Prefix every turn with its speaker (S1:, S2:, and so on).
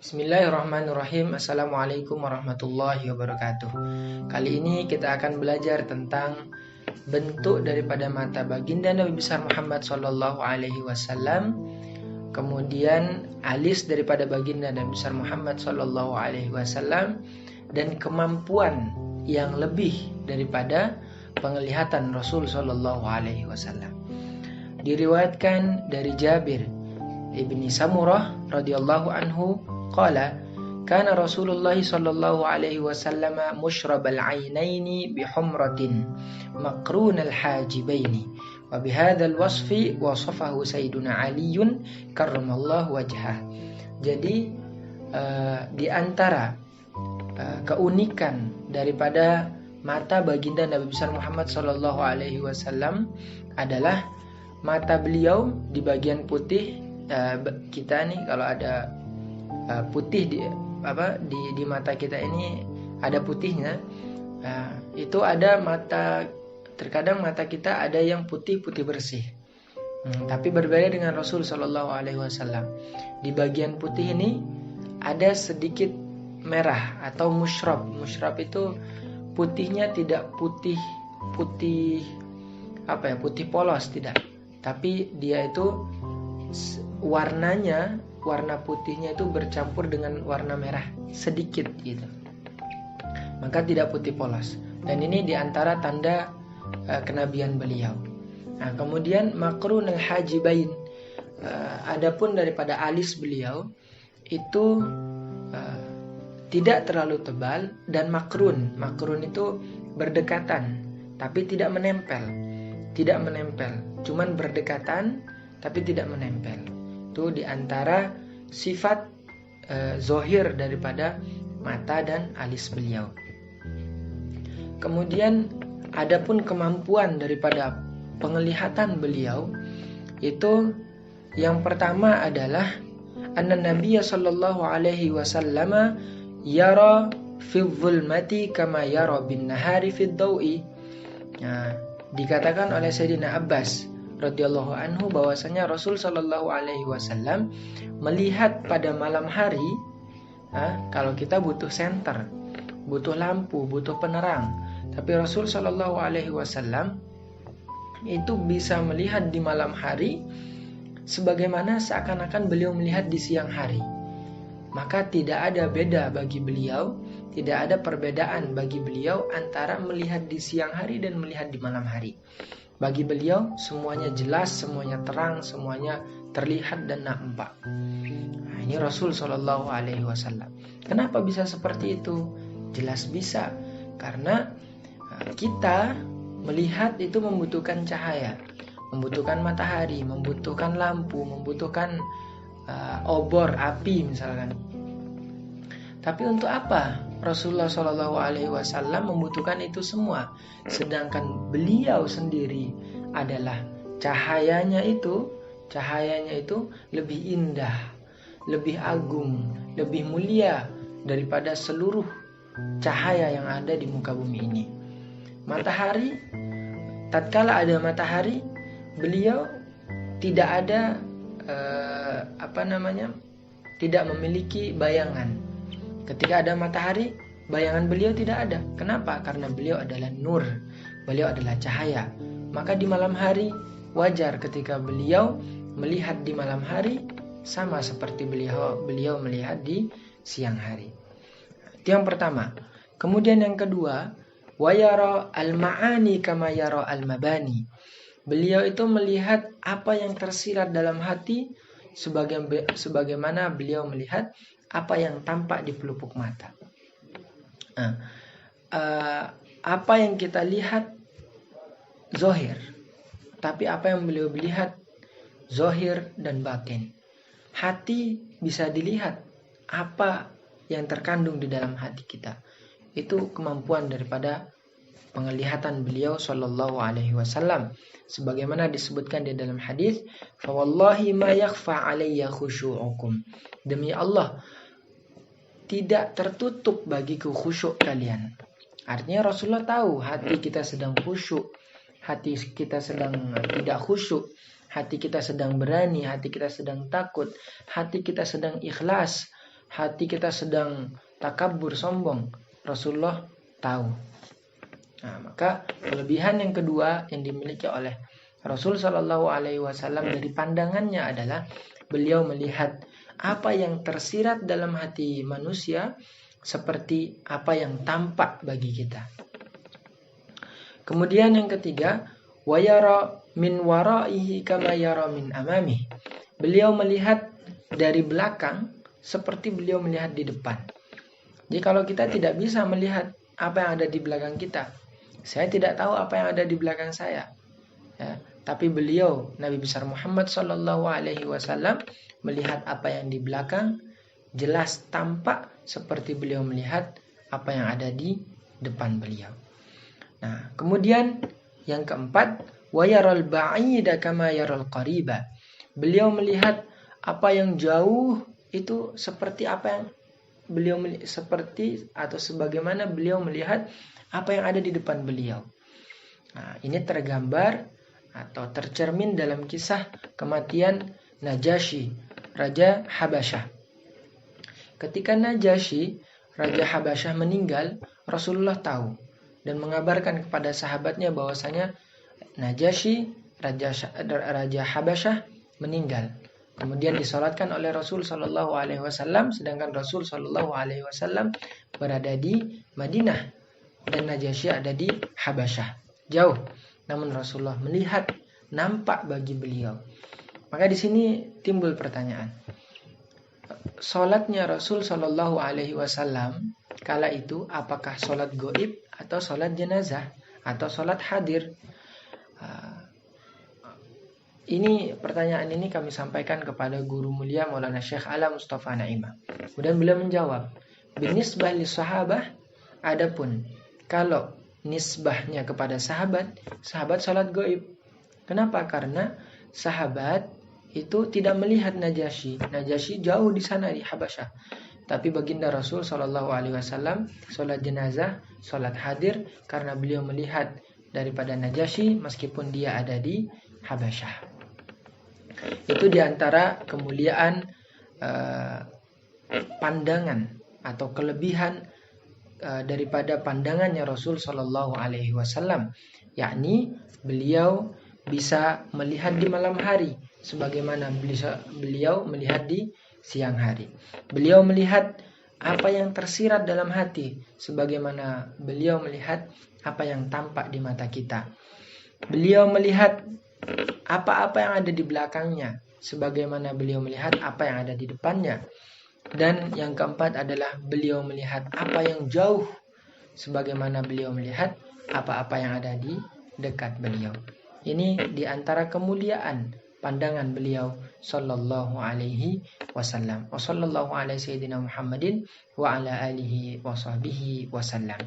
S1: Bismillahirrahmanirrahim. Assalamualaikum warahmatullahi wabarakatuh. Kali ini kita akan belajar tentang bentuk daripada mata baginda Nabi besar Muhammad Sallallahu Alaihi Wasallam, kemudian alis daripada baginda Nabi besar Muhammad Sallallahu Alaihi Wasallam, dan kemampuan yang lebih daripada penglihatan Rasul Sallallahu Alaihi Wasallam. Diriwayatkan dari Jabir ibni Samurah radhiyallahu anhu qala kana Rasulullah sallallahu alaihi wasallam mushrabal ainaini bihumratin maqrunal hajibaini wa bihadzal wasfi wasafahu sayyiduna Aliun karramallahu wajhah. Jadi di antara keunikan daripada mata baginda Nabi besar Muhammad sallallahu alaihi wasallam adalah mata beliau di bagian putih. Kita nih kalau ada putih di mata kita ini ada putihnya, itu ada mata, terkadang mata kita ada yang putih bersih, tapi berbeda dengan Rasul Shallallahu Alaihi Wasallam. Di bagian putih ini ada sedikit merah atau musyrab itu putihnya tidak putih putih polos, tidak, tapi dia itu warna putihnya itu bercampur dengan warna merah sedikit gitu. Maka tidak putih polos. Dan ini diantara tanda kenabian beliau. Nah, kemudian makrun al-hajibain. Adapun daripada alis beliau itu tidak terlalu tebal dan makrun. Makrun itu berdekatan tapi tidak menempel. Cuman berdekatan tapi tidak menempel. Itu diantara sifat zohir daripada mata dan alis beliau. Kemudian adapun kemampuan daripada penglihatan beliau itu yang pertama adalah anna nabiyya sallallahu alaihi wasallam yara fi dhulmati kama yara bin nahari fi dhawi. Nah, dikatakan oleh Sayyidina Abbas radhiyallahu anhu bahwasanya Rasul sallallahu alaihi wasallam melihat pada malam hari, kalau kita butuh senter, butuh lampu, butuh penerang, tapi Rasul sallallahu alaihi wasallam itu bisa melihat di malam hari sebagaimana seakan-akan beliau melihat di siang hari. Maka tidak ada beda bagi beliau, tidak ada perbedaan bagi beliau antara melihat di siang hari dan melihat di malam hari. Bagi beliau semuanya jelas, semuanya terang, semuanya terlihat dan nampak. Nah, ini Rasul Shallallahu Alaihi Wasallam. Kenapa bisa seperti itu? Jelas bisa, karena kita melihat itu membutuhkan cahaya, membutuhkan matahari, membutuhkan lampu, membutuhkan obor, api misalkan. Tapi untuk apa Rasulullah Shallallahu Alaihi Wasallam membutuhkan itu semua? Sedangkan beliau sendiri adalah cahayanya itu lebih indah, lebih agung, lebih mulia daripada seluruh cahaya yang ada di muka bumi ini. Matahari, tatkala ada matahari, beliau tidak ada tidak memiliki bayangan. Ketika ada matahari, bayangan beliau tidak ada. Kenapa? Karena beliau adalah nur, beliau adalah cahaya. Maka di malam hari wajar ketika beliau melihat di malam hari sama seperti beliau melihat di siang hari. Itu yang pertama. Kemudian yang kedua, wa yara al-ma'ani kama yara al-mabani. Beliau itu melihat apa yang tersirat dalam hati sebagaimana beliau melihat apa yang tampak di pelupuk mata. Apa yang kita lihat zohir, tapi apa yang beliau lihat zohir dan batin. Hati bisa dilihat apa yang terkandung di dalam hati kita. Itu kemampuan daripada penglihatan beliau sallallahu alaihi wasallam, sebagaimana disebutkan di dalam hadis, fa wallahi ma yakhfa alayya khusyu'ukum. Demi Allah, tidak tertutup bagiku khusyuk kalian. Artinya Rasulullah tahu hati kita sedang khusyuk, hati kita sedang tidak khusyuk, hati kita sedang berani, hati kita sedang takut, hati kita sedang ikhlas, hati kita sedang takabur, sombong, Rasulullah tahu. Nah, maka kelebihan yang kedua yang dimiliki oleh Rasul Shallallahu Alaihi Wasallam dari pandangannya adalah beliau melihat apa yang tersirat dalam hati manusia seperti apa yang tampak bagi kita. Kemudian yang ketiga, wayara min waraihi kama yara min amamih. Beliau melihat dari belakang seperti beliau melihat di depan. Jadi kalau kita tidak bisa melihat apa yang ada di belakang kita, saya tidak tahu apa yang ada di belakang saya. Ya, tapi beliau Nabi besar Muhammad Sallallahu Alaihi Wasallam melihat apa yang di belakang, jelas tampak seperti beliau melihat apa yang ada di depan beliau. Nah, kemudian yang keempat, wa yaral ba'ida kama yaral qariba. Beliau melihat apa yang jauh itu seperti apa yang beliau seperti atau sebagaimana beliau melihat apa yang ada di depan beliau. Nah, ini tergambar atau tercermin dalam kisah kematian Najasyi, Raja Habasyah. Ketika Najasyi, Raja Habasyah meninggal, Rasulullah tahu dan mengabarkan kepada sahabatnya bahwasanya Najasyi, Raja Habasyah meninggal. Kemudian disolatkan oleh Rasul Shallallahu Alaihi Wasallam, sedangkan Rasul Shallallahu Alaihi Wasallam berada di Madinah dan Najasyi ada di Habasyah, jauh. Namun Rasulullah melihat, nampak bagi beliau. Maka di sini timbul pertanyaan. Salatnya Rasul Shallallahu Alaihi Wasallam kala itu apakah salat gaib atau salat jenazah atau salat hadir? Ini pertanyaan ini kami sampaikan kepada guru mulia Maulana Syekh Ala Mustafa Naimah. Kemudian beliau menjawab, binisbah li sahabah, adapun kalau nisbahnya kepada sahabat, sahabat salat gaib. Kenapa? Karena sahabat itu tidak melihat Najasyi. Najasyi jauh di sana di Habasyah. Tapi baginda Rasul Shallallahu Alaihi Wasallam salat jenazah, salat hadir karena beliau melihat daripada Najasyi meskipun dia ada di Habasyah. Itu diantara kemuliaan pandangan atau kelebihan daripada pandangannya Rasul Shallallahu Alaihi Wasallam, yakni beliau bisa melihat di malam hari sebagaimana beliau melihat di siang hari. Beliau melihat apa yang tersirat dalam hati sebagaimana beliau melihat apa yang tampak di mata kita. Beliau melihat apa-apa yang ada di belakangnya sebagaimana beliau melihat apa yang ada di depannya. Dan yang keempat adalah beliau melihat apa yang jauh sebagaimana beliau melihat apa-apa yang ada di dekat beliau. Ini diantara kemuliaan pandangan beliau sallallahu alaihi wasallam. Wa sallallahu ala sayyidina Muhammadin wa ala alihi wa sahbihi wasallam.